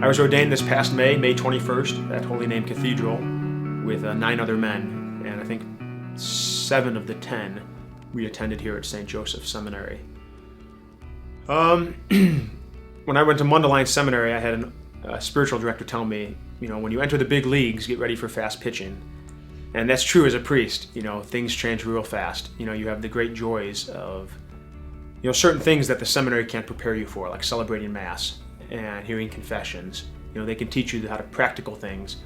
I was ordained this past May 21st, at Holy Name Cathedral with 9 other men, and I think 7 of the 10 we attended here at St. Joseph Seminary. When I went to Mundelein Seminary, I had a spiritual director tell me, when you enter the big leagues, get ready for fast pitching. And that's true as a priest. Things change real fast. You have the great joys of, certain things that the seminary can't prepare you for, like celebrating Mass and hearing confessions. They can teach you how to practical things.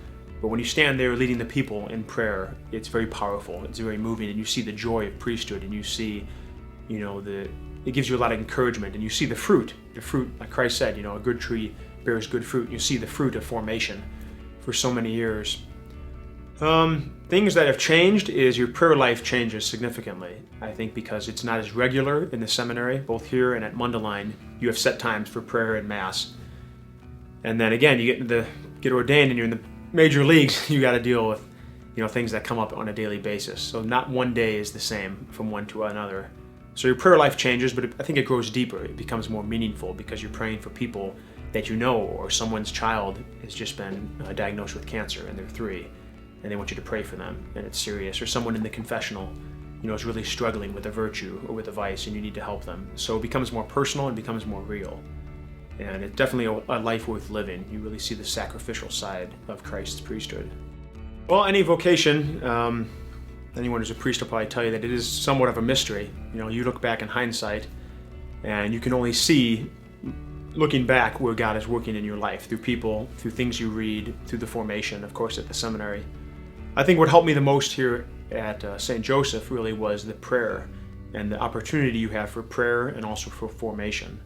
But when you stand there leading the people in prayer, it's very powerful. It's very moving, and you see the joy of priesthood, and you see, it gives you a lot of encouragement, and you see the fruit, like Christ said, a good tree bears good fruit. You see the fruit of formation for so many years. Things that have changed is your prayer life changes significantly. I think because it's not as regular in the seminary, both here and at Mundelein, you have set times for prayer and Mass. And then again, you get ordained and you're in the major leagues, you got to deal with, things that come up on a daily basis. So not one day is the same from one to another. So your prayer life changes, but I think it grows deeper. It becomes more meaningful because you're praying for people that you know, or someone's child has just been diagnosed with cancer and they're 3, and they want you to pray for them, and it's serious. Or someone in the confessional, is really struggling with a virtue or with a vice, and you need to help them. So it becomes more personal and becomes more real. And it's definitely a life worth living. You really see the sacrificial side of Christ's priesthood. Well, any vocation, anyone who's a priest will probably tell you that it is somewhat of a mystery. You look back in hindsight, and you can only see, looking back, where God is working in your life, through people, through things you read, through the formation, of course, at the seminary. I think what helped me the most here at St. Joseph really was the prayer and the opportunity you have for prayer and also for formation.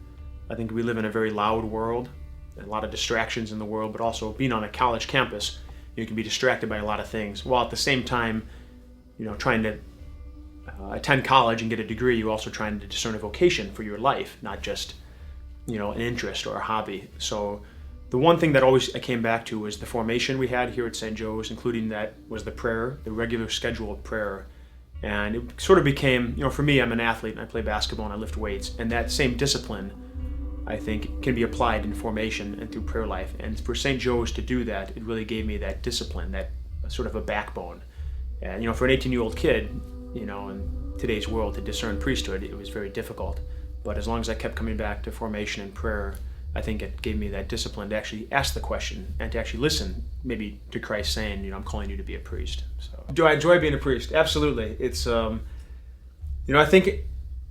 I think we live in a very loud world, a lot of distractions in the world, but also being on a college campus, you can be distracted by a lot of things, while at the same time, trying to attend college and get a degree, you're also trying to discern a vocation for your life, not just, an interest or a hobby. So the one thing that always I came back to was the formation we had here at St. Joe's, including that was the prayer, the regular schedule of prayer. And it sort of became, for me, I'm an athlete and I play basketball and I lift weights, and that same discipline, I think, can be applied in formation and through prayer life. And for St. Joe's to do that, it really gave me that discipline, that sort of a backbone. And, for an 18-year-old kid, in today's world, to discern priesthood, it was very difficult. But as long as I kept coming back to formation and prayer, I think it gave me that discipline to actually ask the question and to actually listen, maybe to Christ saying, I'm calling you to be a priest. So, do I enjoy being a priest? Absolutely. It's, I think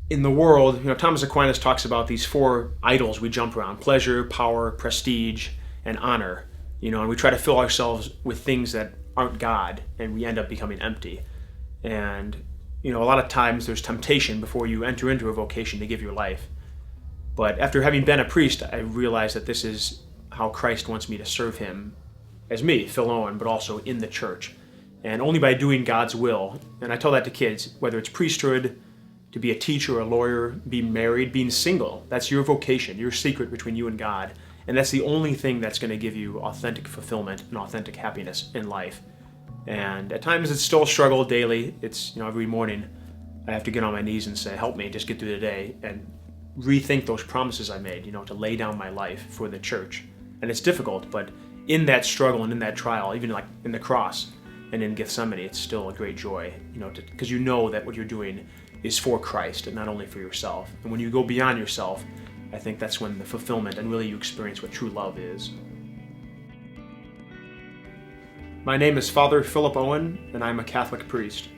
in the world, Thomas Aquinas talks about these 4 idols we jump around: pleasure, power, prestige, and honor. And we try to fill ourselves with things that aren't God, and we end up becoming empty. And, a lot of times there's temptation before you enter into a vocation to give your life. But after having been a priest, I realized that this is how Christ wants me to serve him as me, Phil Owen, but also in the church. And only by doing God's will, and I tell that to kids, whether it's priesthood, to be a teacher, a lawyer, being married, being single, that's your vocation, your secret between you and God. And that's the only thing that's going to give you authentic fulfillment and authentic happiness in life. And at times it's still a struggle daily. It's, every morning I have to get on my knees and say, help me just get through the day and rethink those promises I made, to lay down my life for the church. And it's difficult, but in that struggle and in that trial, even like in the cross and in Gethsemane, it's still a great joy, because you know that what you're doing is for Christ and not only for yourself. And when you go beyond yourself, I think that's when the fulfillment and really you experience what true love is. My name is Father Phillip Owen, and I'm a Catholic priest.